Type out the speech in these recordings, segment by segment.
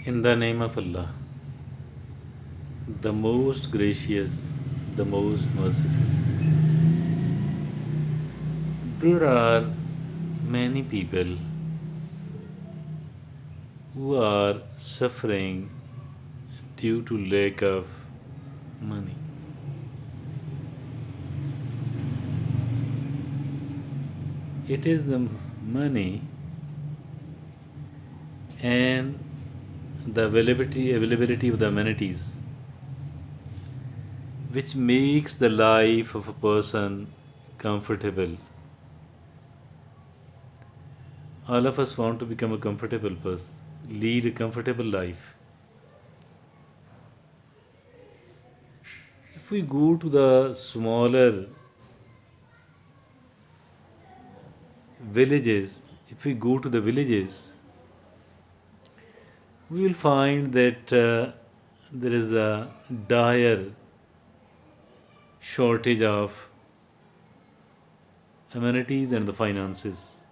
In the name of Allah, the most gracious, the most merciful. There are many people who are suffering due to lack of money. It is the money and the availability of the amenities which makes the life of a person comfortable. All of us want to become a comfortable person, lead a comfortable life. If we go to the smaller villages, if we go to the villages, we will find that there is a dire shortage of amenities and the finances.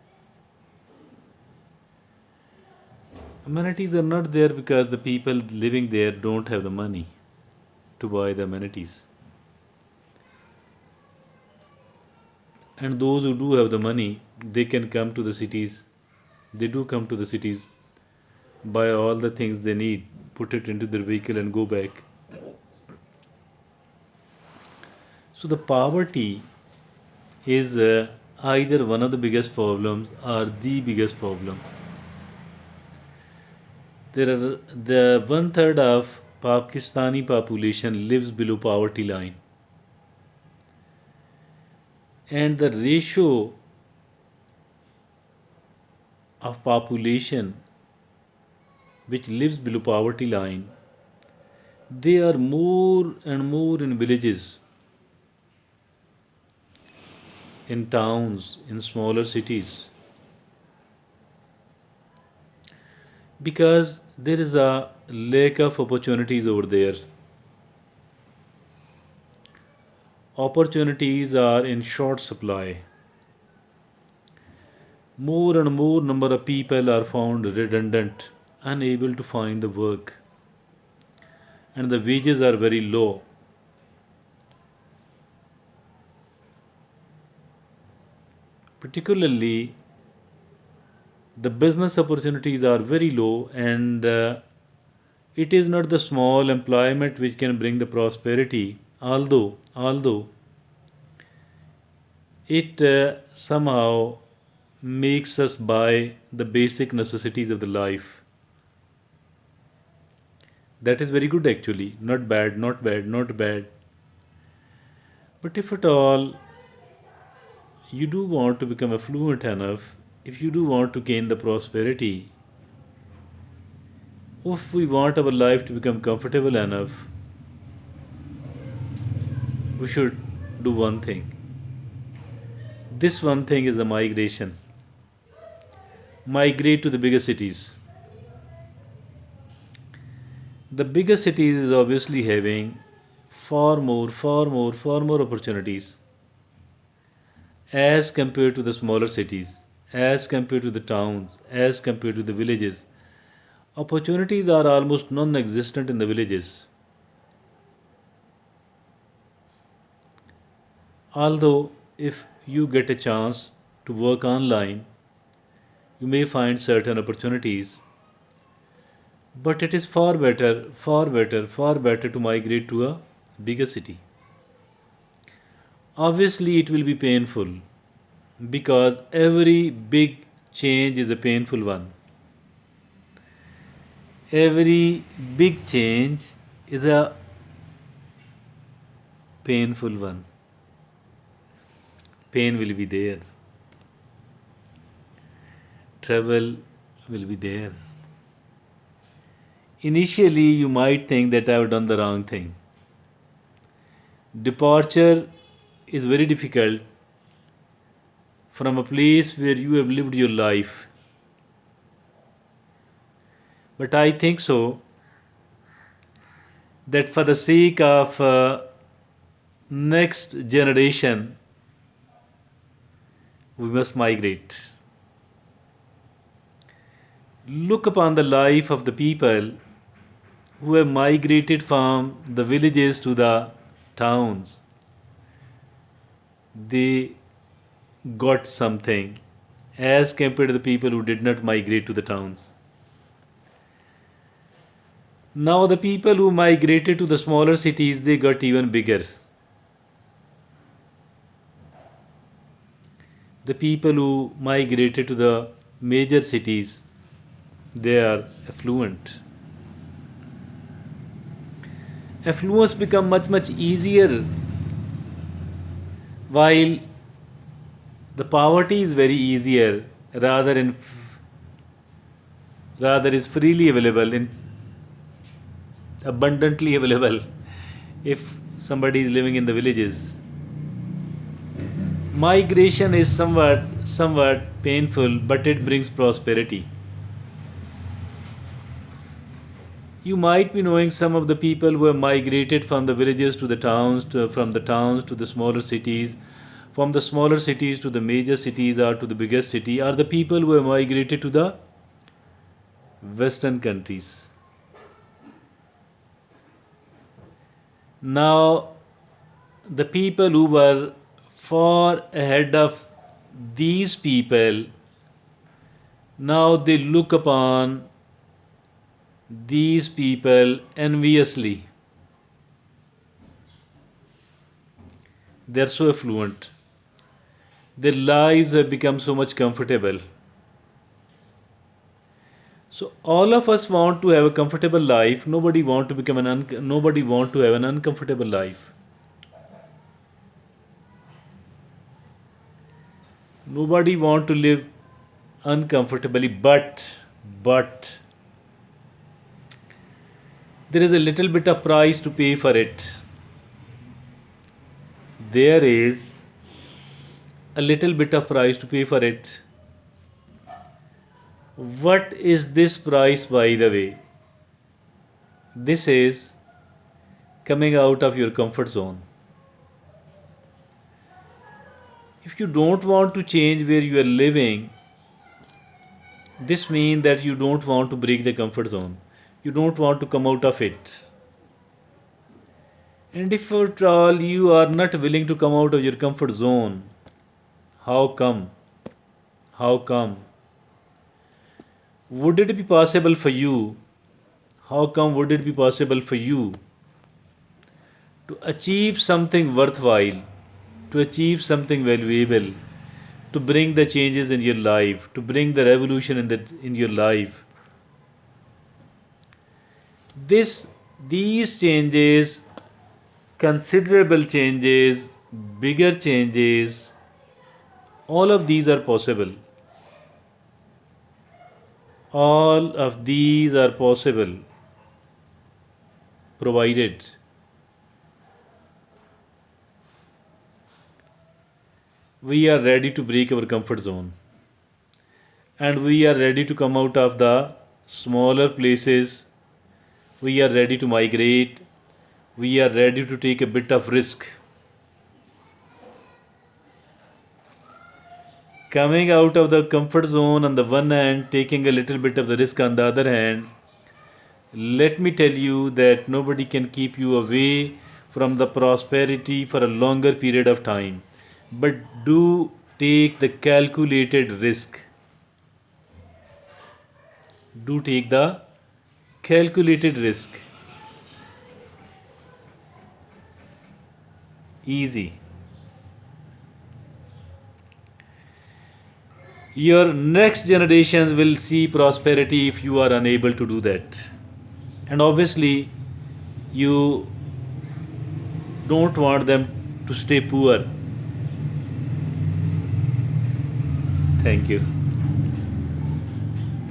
Amenities are not there because the people living there don't have the money to buy the amenities. And those who do have the money, they can come to the cities. They do come to the cities, buy all the things they need, put it into their vehicle, and go back. So the poverty is either one of the biggest problems or the biggest problem. There are the one third of Pakistani population lives below poverty line, and the ratio of population which lives below poverty line, they are more and more in villages, in towns, in smaller cities, because there is a lack of opportunities over there. Opportunities are in short supply. More and more number of people are found redundant, unable to find the work, and the wages are very low. Particularly, the business opportunities are very low, and it is not the small employment which can bring the prosperity, although it somehow makes us buy the basic necessities of the life. That is very good actually. Not bad, not bad, not bad. But if at all you do want to become affluent enough, if you do want to gain the prosperity, if we want our life to become comfortable enough, we should do one thing. This one thing is the migration. Migrate to the bigger cities. The bigger cities is obviously having far more opportunities as compared to the smaller cities, as compared to the towns, as compared to the villages. Opportunities are almost non existent in the villages. Although, if you get a chance to work online, you may find certain opportunities, but it is far better to migrate to a bigger city. Obviously, it will be painful because every big change is a painful one. Every big change is a painful one. Pain will be there, trouble will be there. Initially, you might think that I have done the wrong thing. Departure is very difficult from a place where you have lived your life. But I think so that for the sake of next generation, we must migrate. Look upon the life of the people who have migrated from the villages to the towns. They got something as compared to the people who did not migrate to the towns. Now, the people who migrated to the smaller cities, they got even bigger. The people who migrated to the major cities, they are affluent. Affluence become much easier, while the poverty is very easier, rather is freely available, in abundantly available, if somebody is living in the villages. Migration is somewhat painful, but it brings prosperity. You might be knowing some of the people who have migrated from the villages to the towns, from the towns to the smaller cities, from the smaller cities to the major cities or to the biggest city, are the people who have migrated to the Western countries. Now, the people who were far ahead of these people, now they look upon these people enviously. They are so affluent. Their lives have become so much comfortable. So all of us want to have a comfortable life. Nobody want to have an uncomfortable life. Nobody want to live uncomfortably, but there is a little bit of price to pay for it. There is a little bit of price to pay for it. What is this price, by the way? This is coming out of your comfort zone. If you don't want to change where you are living, this means that you don't want to break the comfort zone. You don't want to come out of it. And if at all you are not willing to come out of your comfort zone, how come? How come? Would it be possible for you? How come would it be possible for you to achieve something worthwhile, to achieve something valuable, to bring the changes in your life, to bring the revolution in your life? This these changes, considerable changes, bigger changes, all of these are possible. All of these are possible provided we are ready to break our comfort zone and we are ready to come out of the smaller places. We are ready to migrate. We are ready to take a bit of risk. Coming out of the comfort zone on the one hand, taking a little bit of the risk on the other hand, let me tell you that nobody can keep you away from the prosperity for a longer period of time. But do take the calculated risk. Do take the calculated risk. Easy. Your next generations will see prosperity if you are unable to do that. And obviously, you don't want them to stay poor. Thank you.